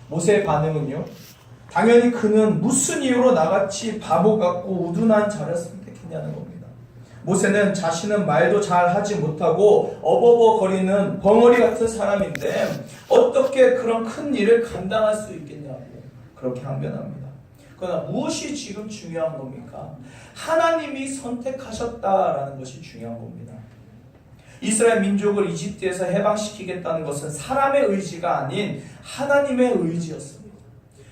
모세의 반응은요, 당연히 그는 무슨 이유로 나같이 바보 같고 우둔한 자를 선택했냐는 겁니다. 모세는 자신은 말도 잘 하지 못하고 어버버거리는 벙어리 같은 사람인데 어떻게 그런 큰 일을 감당할 수 있겠냐고 그렇게 항변합니다. 그러나 무엇이 지금 중요한 겁니까? 하나님이 선택하셨다라는 것이 중요한 겁니다. 이스라엘 민족을 이집트에서 해방시키겠다는 것은 사람의 의지가 아닌 하나님의 의지였습니다.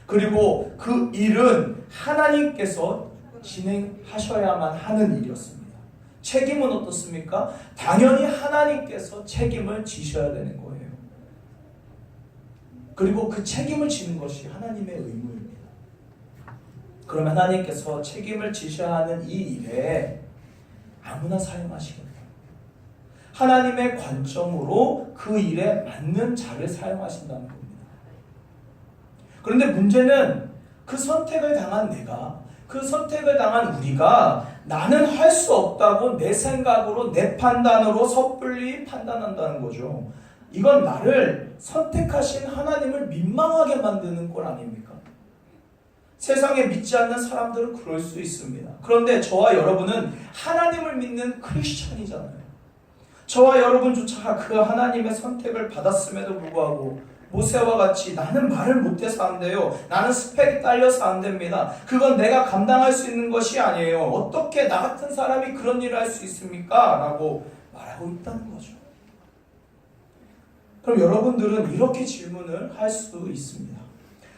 그리고 그 일은 하나님께서 진행하셔야만 하는 일이었습니다. 책임은 어떻습니까? 당연히 하나님께서 책임을 지셔야 되는 거예요. 그리고 그 책임을 지는 것이 하나님의 의무입니다. 그러면 하나님께서 책임을 지셔야 하는 이 일에 아무나 사용하시겠다. 하나님의 관점으로 그 일에 맞는 자를 사용하신다는 겁니다. 그런데 문제는 그 선택을 당한 내가, 그 선택을 당한 우리가 나는 할 수 없다고 내 생각으로 내 판단으로 섣불리 판단한다는 거죠. 이건 나를 선택하신 하나님을 민망하게 만드는 꼴 아닙니까? 세상에 믿지 않는 사람들은 그럴 수 있습니다. 그런데 저와 여러분은 하나님을 믿는 크리스천이잖아요. 저와 여러분조차 그 하나님의 선택을 받았음에도 불구하고 모세와 같이 나는 말을 못해서 안 돼요. 나는 스펙이 딸려서 안 됩니다. 그건 내가 감당할 수 있는 것이 아니에요. 어떻게 나 같은 사람이 그런 일을 할 수 있습니까? 라고 말하고 있다는 거죠. 그럼 여러분들은 이렇게 질문을 할 수 있습니다.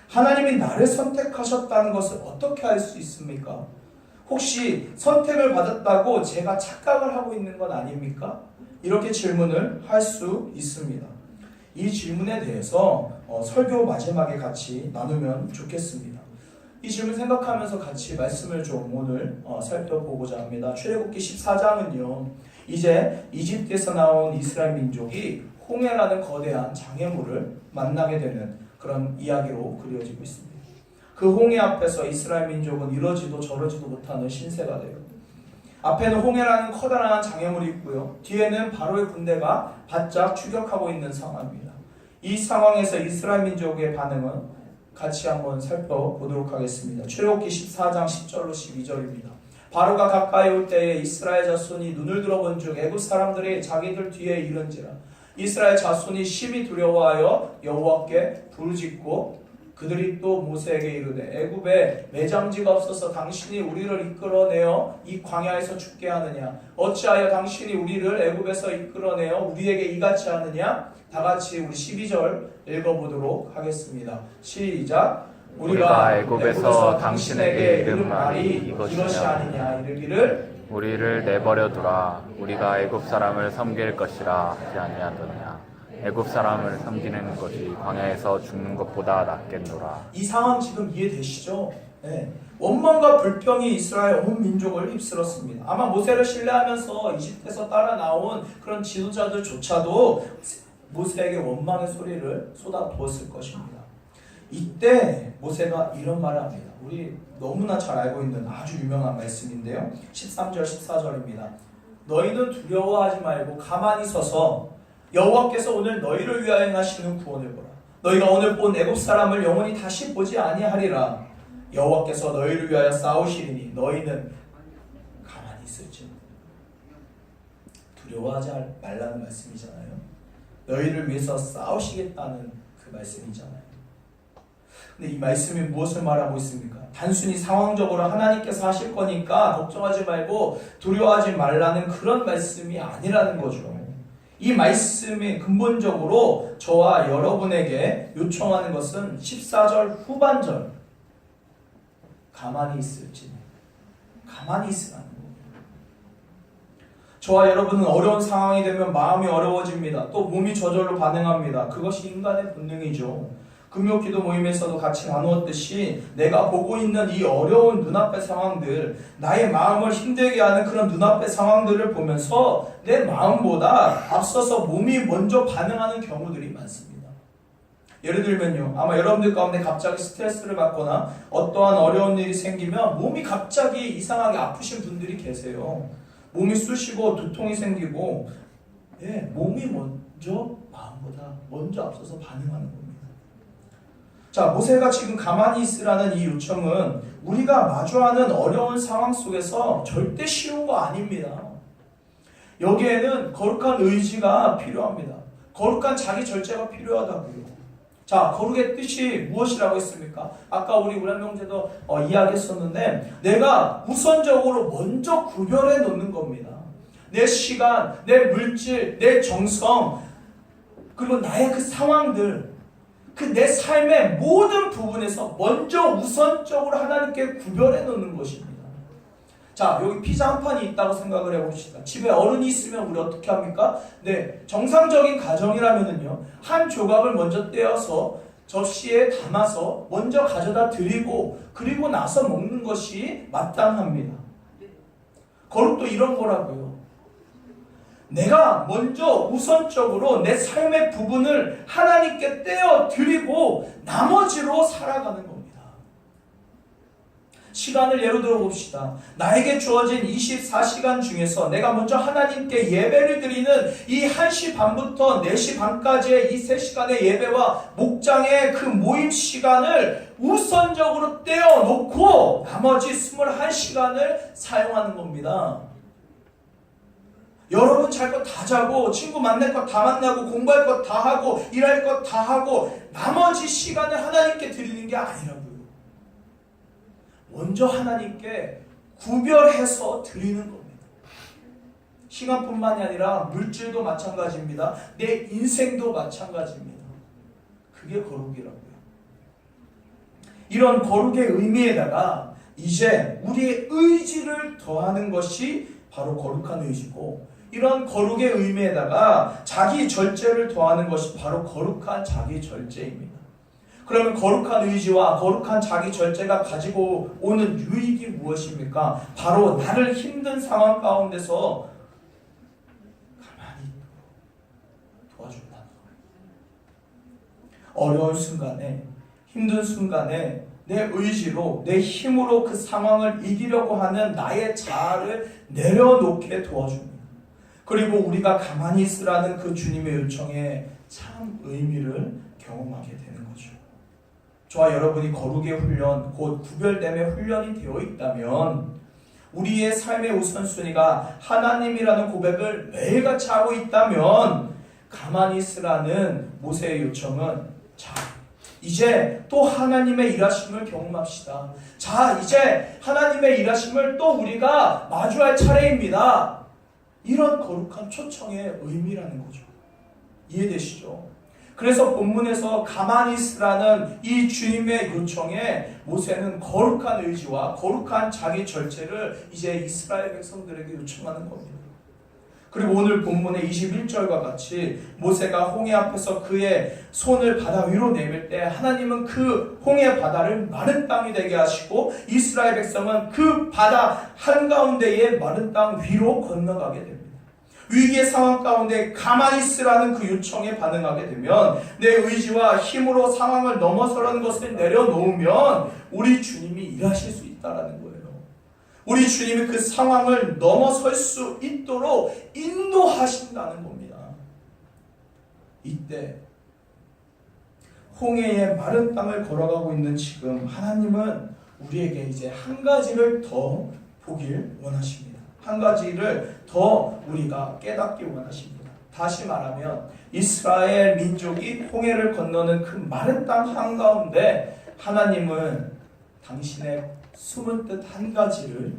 하나님이 나를 선택하셨다는 것을 어떻게 알 수 있습니까? 혹시 선택을 받았다고 제가 착각을 하고 있는 건 아닙니까? 이렇게 질문을 할 수 있습니다. 이 질문에 대해서 설교 마지막에 같이 나누면 좋겠습니다. 이 질문 생각하면서 같이 말씀을 좀 오늘 살펴보고자 합니다. 출애굽기 14장은요. 이제 이집트에서 나온 이스라엘 민족이 홍해라는 거대한 장애물을 만나게 되는 그런 이야기로 그려지고 있습니다. 그 홍해 앞에서 이스라엘 민족은 이러지도 저러지도 못하는 신세가 돼요. 앞에는 홍해라는 커다란 장애물이 있고요. 뒤에는 바로의 군대가 바짝 추격하고 있는 상황입니다. 이 상황에서 이스라엘 민족의 반응은 같이 한번 살펴보도록 하겠습니다. 출애굽기 14장 10절로 12절입니다. 바로가 가까이 올 때에 이스라엘 자손이 눈을 들어본 즉 애굽 사람들이 자기들 뒤에 이른지라. 이스라엘 자손이 심히 두려워하여 여호와께 부르짖고 그들이 또 모세에게 이르되 애굽에 매장지가 없어서 당신이 우리를 이끌어내어 이 광야에서 죽게 하느냐? 어찌하여 당신이 우리를 애굽에서 이끌어내어 우리에게 이같이 하느냐? 다 같이 우리 12절 읽어보도록 하겠습니다. 시작. 우리가 애굽에서 당신에게 이른 말이 이것이 아니냐? 이르기를 우리를 내버려 두라. 우리가 애굽 사람을 섬길 것이라 하지 아니하더냐? 애굽 사람을 섬기는 것이 광야에서 죽는 것보다 낫겠노라. 이 상황 지금 이해되시죠? 네. 원망과 불평이 이스라엘 온 민족을 휩쓸었습니다. 아마 모세를 신뢰하면서 이집트에서 따라 나온 그런 지도자들조차도 모세에게 원망의 소리를 쏟아부었을 것입니다. 이때 모세가 이런 말을 합니다. 우리 너무나 잘 알고 있는 아주 유명한 말씀인데요. 13절 14절입니다. 너희는 두려워하지 말고 가만히 서서 여호와께서 오늘 너희를 위하여 행하시는 구원을 보라. 너희가 오늘 본 애굽 사람을 영원히 다시 보지 아니하리라. 여호와께서 너희를 위하여 싸우시리니 너희는 가만히 있을지. 두려워하지 말라는 말씀이잖아요. 너희를 위해서 싸우시겠다는 그 말씀이잖아요. 근데 이 말씀이 무엇을 말하고 있습니까? 단순히 상황적으로 하나님께서 하실 거니까 걱정하지 말고 두려워하지 말라는 그런 말씀이 아니라는 거죠. 이 말씀이 근본적으로 저와 여러분에게 요청하는 것은 14절 후반절 가만히 있을지 가만히 있으라는 거예요. 저와 여러분은 어려운 상황이 되면 마음이 어려워집니다. 또 몸이 저절로 반응합니다. 그것이 인간의 본능이죠. 금요 기도 모임에서도 같이 나누었듯이 내가 보고 있는 이 어려운 눈앞의 상황들, 나의 마음을 힘들게 하는 그런 눈앞의 상황들을 보면서 내 마음보다 앞서서 몸이 먼저 반응하는 경우들이 많습니다. 예를 들면요, 아마 여러분들 가운데 갑자기 스트레스를 받거나 어떠한 어려운 일이 생기면 몸이 갑자기 이상하게 아프신 분들이 계세요. 몸이 쑤시고 두통이 생기고, 몸이 먼저 마음보다 먼저 앞서서 반응하는 겁니다. 자, 모세가 지금 가만히 있으라는 이 요청은 우리가 마주하는 어려운 상황 속에서 절대 쉬운 거 아닙니다. 여기에는 거룩한 의지가 필요합니다. 거룩한 자기 절제가 필요하다고요. 자, 거룩의 뜻이 무엇이라고 했습니까? 아까 우리 우량명제도 이야기했었는데, 내가 우선적으로 먼저 구별해 놓는 겁니다. 내 시간, 내 물질, 내 정성, 그리고 나의 그 상황들, 그 내 삶의 모든 부분에서 먼저 우선적으로 하나님께 구별해 놓는 것입니다. 자, 여기 피자 한 판이 있다고 생각을 해봅시다. 집에 어른이 있으면 우리 어떻게 합니까? 네, 정상적인 가정이라면은요, 한 조각을 먼저 떼어서 접시에 담아서 먼저 가져다 드리고, 그리고 나서 먹는 것이 마땅합니다. 거룩도 이런 거라고요. 내가 먼저 우선적으로 내 삶의 부분을 하나님께 떼어 드리고 나머지로 살아가는 겁니다. 시간을 예로 들어 봅시다. 나에게 주어진 24시간 중에서 내가 먼저 하나님께 예배를 드리는 이 1시 반부터 4시 반까지의 이 3시간의 예배와 목장의 그 모임 시간을 우선적으로 떼어 놓고 나머지 21시간을 사용하는 겁니다. 여러분 잘 것 다 자고, 친구 만날 것 다 만나고, 공부할 것 다 하고, 일할 것 다 하고, 나머지 시간을 하나님께 드리는 게 아니라고요. 먼저 하나님께 구별해서 드리는 겁니다. 시간뿐만이 아니라 물질도 마찬가지입니다. 내 인생도 마찬가지입니다. 그게 거룩이라고요. 이런 거룩의 의미에다가 이제 우리의 의지를 더하는 것이 바로 거룩한 의지고, 이런 거룩의 의미에다가 자기 절제를 더하는 것이 바로 거룩한 자기 절제입니다. 그러면 거룩한 의지와 거룩한 자기 절제가 가지고 오는 유익이 무엇입니까? 바로 나를 힘든 상황 가운데서 가만히 도와준다는 거예요. 어려운 순간에, 힘든 순간에 내 의지로, 내 힘으로 그 상황을 이기려고 하는 나의 자아를 내려놓게 도와줍니다. 그리고 우리가 가만히 있으라는 그 주님의 요청에 참 의미를 경험하게 되는 거죠. 저와 여러분이 거룩의 훈련, 곧 구별됨의 훈련이 되어 있다면 우리의 삶의 우선순위가 하나님이라는 고백을 매일같이 하고 있다면 가만히 있으라는 모세의 요청은, 자, 이제 또 하나님의 일하심을 경험합시다. 자, 이제 하나님의 일하심을 또 우리가 마주할 차례입니다. 이런 거룩한 초청의 의미라는 거죠. 이해되시죠? 그래서 본문에서 가만히 있으라는 이 주님의 요청에 모세는 거룩한 의지와 거룩한 자기 절제를 이제 이스라엘 백성들에게 요청하는 겁니다. 그리고 오늘 본문의 21절과 같이 모세가 홍해 앞에서 그의 손을 바다 위로 내밀 때 하나님은 그 홍해 바다를 마른 땅이 되게 하시고 이스라엘 백성은 그 바다 한가운데의 마른 땅 위로 건너가게 됩니다. 위기의 상황 가운데 가만히 있으라는 그 요청에 반응하게 되면, 내 의지와 힘으로 상황을 넘어서라는 것을 내려놓으면 우리 주님이 일하실 수 있다는 거예요. 우리 주님이 그 상황을 넘어설 수 있도록 인도하신다는 겁니다. 이때 홍해의 마른 땅을 걸어가고 있는 지금 하나님은 우리에게 이제 한 가지를 더 보길 원하십니다. 한 가지를 더 우리가 깨닫기 원하십니다. 다시 말하면 이스라엘 민족이 홍해를 건너는 그 마른 땅 한가운데 하나님은 당신의 숨은 뜻 한 가지를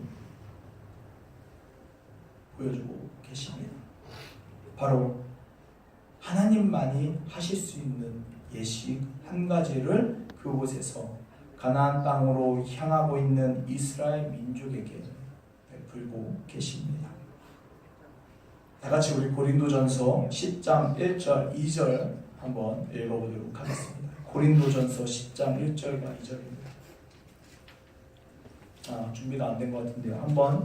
보여주고 계십니다. 바로 하나님만이 하실 수 있는 예식 한 가지를 그곳에서 가나안 땅으로 향하고 있는 이스라엘 민족에게 베풀고 계십니다. 다같이 우리 고린도전서 10장 1절 2절 한번 읽어보도록 하겠습니다. 고린도전서 10장 1절과 2절입니다. 준비가 안 된 것 같은데요. 한번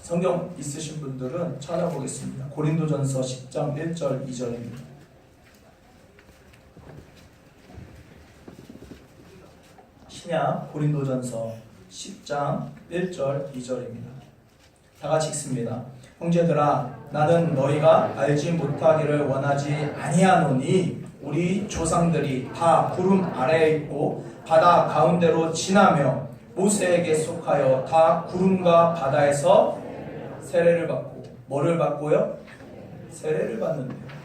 성경 있으신 분들은 찾아보겠습니다. 고린도전서 10장 1절 2절입니다. 신약 고린도전서 10장 1절 2절입니다. 다 같이 읽습니다. 형제들아, 나는 너희가 알지 못하기를 원하지 아니하노니 우리 조상들이 다 구름 아래에 있고 바다 가운데로 지나며 모세에게 속하여 다 구름과 바다에서 세례를 받고 뭐를 받고요? 세례를 받는데요.